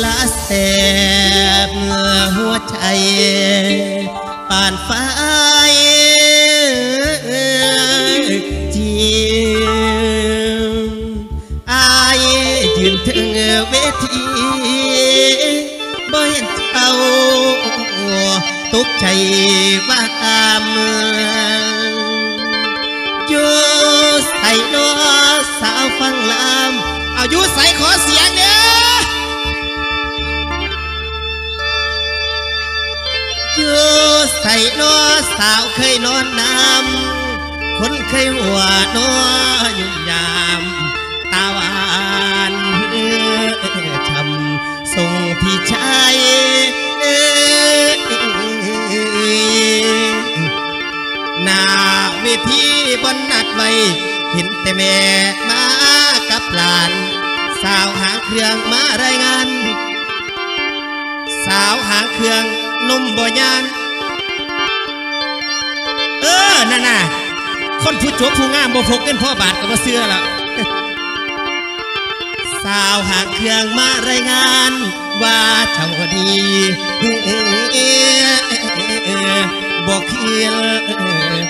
ละแสบหัวใจปานฟ้าจีอายยืนถึงเวทีบ่เห็นเจ้าตกใจว่าเมืองอยู่ใส่นอสาวฟังลำเอาอยู่ใส่ขอเสียงเนี่ยอยู่ใส่นอสาวเคยนอนน้ำคนเคยหัวนอยุ่งยามตาหวานช้ำส่งพี่ชายหน้าเวทีบนนัดไว้เห็นแต่แม่มากับหลานสาวหางเครื่องมารายงานสาวหางเครื่องนุ่มบ่ยานนั่นน่ะคนผู้จบผู้งามบ่พกเงินพ่อบาทก็บ่เชื่อละสาวหางเครื่องมารายงานว่าเจ้าดีบอกเคีย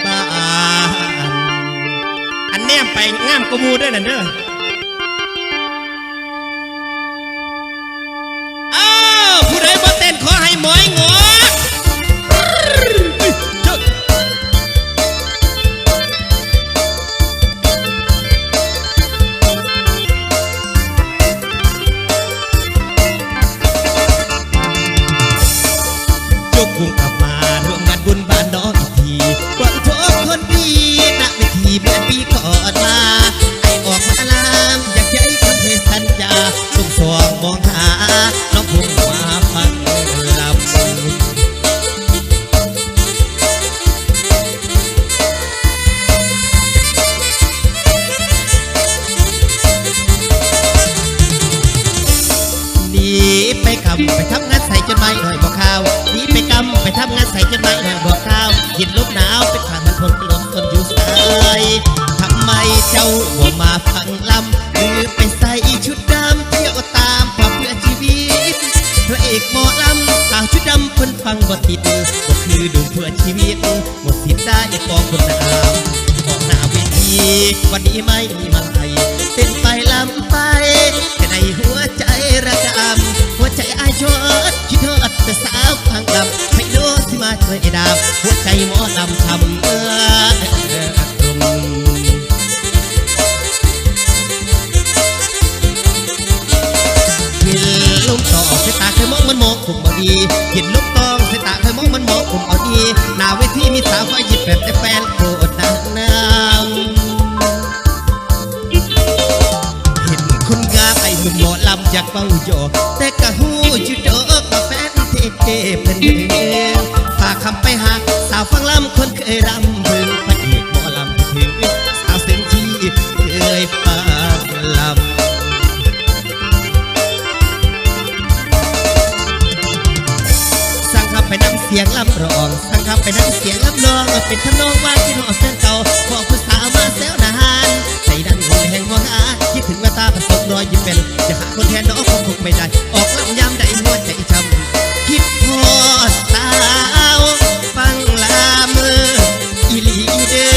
บ้านอันแนมไปงามกมูด้วยนั่นเด้ออ้าวผู้ใดบ่เต้นขอให้หมอยงอคุงกลับมาร่วมงานบุญบ้านน้องอีกทีหวังทุกคนดีณเวทีเมื่อปีก่อนมาไอออกมาลามอยากใช้คำให้สัญญาสุ่มสองมองหาน้องคงมาฟังลำดีไปกำไปทำงานใส่จนไม่หน่อยบอกข้าวดีไปกำไปทำงานใส่จนไม่หน่อยบอกข้าวยินลบหนาวเป็นผ่านมันพลลมต้นอยู่สายทำไมเจ้าว่ามาฟังลำหรือไปใส่ชุดดำเที่ยวตามความเพื่อชีวิตพระเอกหมอลำสาวชุดดำคนฟังบ่ติดก็คือดูเพื่อชีวิตหมดสิทธิ์ได้กองคนน้ำออกหน้าเวทีวันนี้ไม่มีมาให้เต้นไปลำไปแค่ในหัวใจระกำหัวใจอายชดคิดทอดแต่สาวฟังลำให้ดูสิมาช่วยดามหัวใจหมอลำทำตรงกินลูกต่อใส่ตาเคยมองมันมองผมบ่ดีกินลูกตองใส่ตาเคยมองมันมองผมเอาดีหน้าเวทีมีสาวไฟหยิบแบบแต่แฟนโคตรดังน้ำเห็นคนงามไอ้หนุ่มหมอลำอยากเป้าโยแต่กะหูจุดโดกับแฟนเท่ๆเป็นฝากคำไปหาสาวฟังลำคนเคยรำพึงพระเอกหมอลำถึงสาวเส้นที่เคยฟังลำไปนั่งเสียงลำร้องสั่งคำไปนั่งเสียงลำนองเป็นทำนองว่าที่หอเส้นเก่าพอผู้สาวมาแซวนานใจดันหุ่นแห่งหัวหาคิดถึงว่าตาผสมรอยยิ้มเป็นจะหาคนแทนน้องคงไม่ได้ออกลำยำได้หัวใจช้ำคิดพอสาวฟังลามืออีลีเด้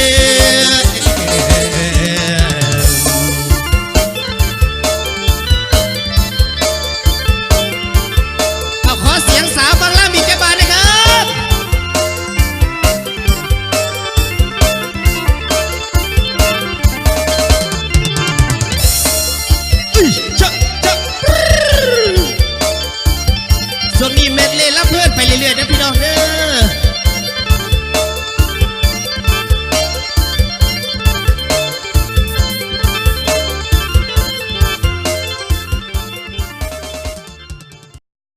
อขอเสียงสาวฟังลามีใจบานนะครับ